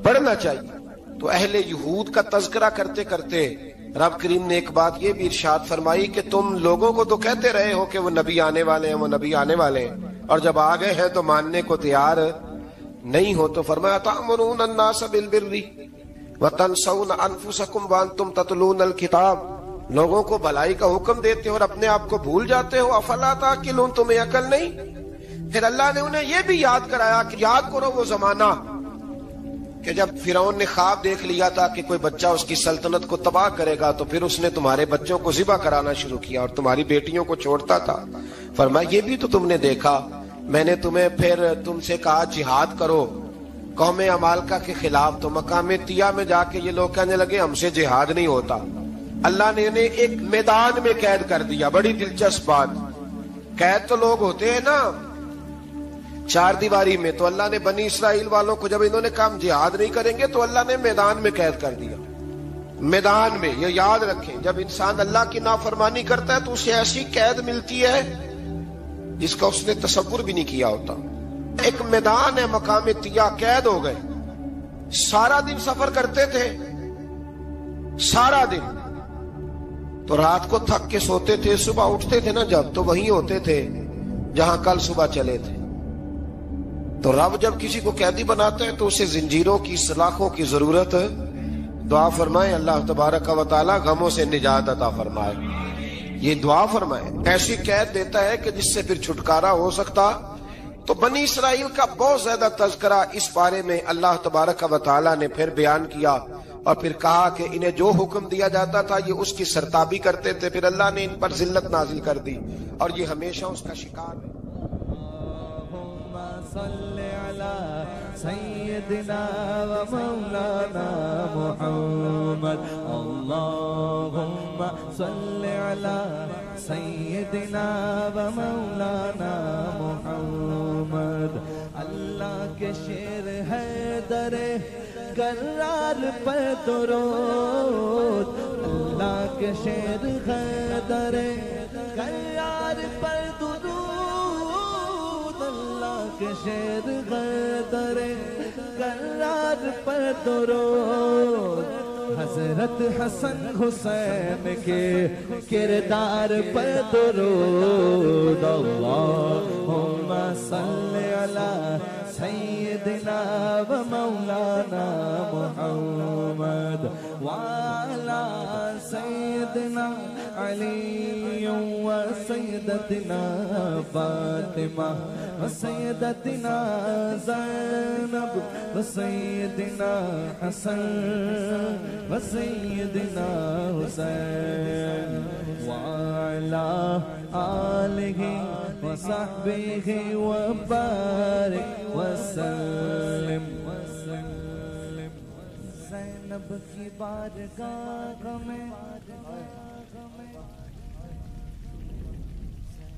پڑھنا چاہیے۔ تو اہل یہود کا تذکرہ کرتے کرتے رب کریم نے ایک بات یہ بھی ارشاد فرمائی کہ تم لوگوں کو تو کہتے رہے ہو کہ وہ نبی آنے والے ہیں، وہ نبی آنے والے ہیں، اور جب آ گئے ہیں تو ماننے کو تیار نہیں ہو۔ تو فرمایا تأمرون الناس بالبر وتنسون انفسکم وانتم تتلون الکتاب، لوگوں کو بھلائی کا حکم دیتے ہو اور اپنے آپ کو بھول جاتے ہو، افلا تعقلون، تمہیں عقل نہیں؟ پھر اللہ نے انہیں یہ بھی یاد کرایا کہ یاد کرو وہ زمانہ کہ جب فرعون نے خواب دیکھ لیا تھا کہ کوئی بچہ اس کی سلطنت کو تباہ کرے گا، تو پھر اس نے تمہارے بچوں کو ذبح کرانا شروع کیا اور تمہاری بیٹیوں کو چھوڑتا تھا۔ فرمایا یہ بھی تو تم نے دیکھا، میں نے تمہیں پھر تم سے کہا جہاد کرو قوم عمالقہ کے خلاف، تو مقام طیہ میں جا کے یہ لوگ کہنے لگے ہم سے جہاد نہیں ہوتا۔ اللہ نے انہیں ایک میدان میں قید کر دیا، بڑی دلچسپ بات، قید تو لوگ ہوتے ہیں نا چار دیواری میں، تو اللہ نے بنی اسرائیل والوں کو جب انہوں نے کہا ہم جہاد نہیں کریں گے تو اللہ نے میدان میں قید کر دیا۔ میدان میں، یہ یاد رکھیں، جب انسان اللہ کی نافرمانی کرتا ہے تو اسے ایسی قید ملتی ہے جس کا اس نے تصور بھی نہیں کیا ہوتا۔ ایک میدان ہے مقام طیہ، قید ہو گئے، سارا دن سفر کرتے تھے، سارا دن، تو رات کو تھک کے سوتے تھے، صبح اٹھتے تھے نا جب، تو وہیں ہوتے تھے جہاں کل صبح چلے تھے۔ تو رب جب کسی کو قیدی بناتا ہے تو اسے زنجیروں کی، سلاخوں کی ضرورت ہے۔ دعا فرمائے اللہ تبارک و تعالی غموں سے نجات عطا فرمائے، یہ دعا فرمائے، ایسی قید دیتا ہے کہ جس سے پھر چھٹکارا ہو سکتا۔ تو بنی اسرائیل کا بہت زیادہ تذکرہ اس بارے میں اللہ تبارک و تعالی نے پھر بیان کیا، اور پھر کہا کہ انہیں جو حکم دیا جاتا تھا یہ اس کی سرتابی کرتے تھے، پھر اللہ نے ان پر ذلت نازل کر دی اور یہ ہمیشہ اس کا شکار ہے۔ صل علی سیدنا و مولانا محمد، اللہم صل علی سیدنا و مولانا محمد۔ اللہ کے شیر ہے در کرار پر درود، اللہ کے شیر ہے در کرار پر درود، اللہ کے شیر حیدر کرار پر درود حضرت حسن حسین کے کردار پر درود اللہم صلی علی سیدنا و مولانا محمد وعلی سیدنا علی و سیدتنا فاطمہ و سیدتنا زینب و سیدنا حسن و سیدنا حسین وعلی آلہ و صحبہ و بارک وسلم زینب کی بارگاہ میں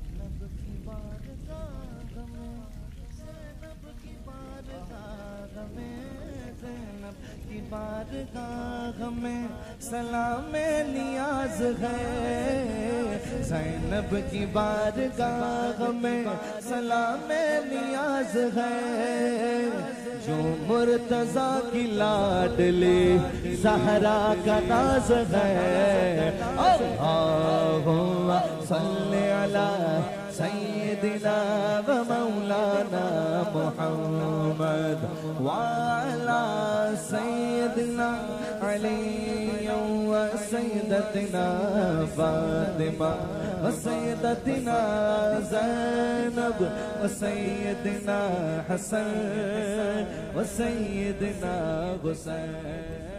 زینب کی بارگاہ میں زینب کی بارگاہ میں زینب کی بارگاہ میں سلام نیاز ہے زینب کی بارگاہ میں سلام نیاز ہے جو مرتضیٰ کی لاڈلی زہرا کا ناز ہے اللہم صلی علی سیدنا و مولانا محمد وعلی سیدنا علی و سیدتنا فاطمہ و سیدتنا زینب و سیدنا حسن و سیدنا حسین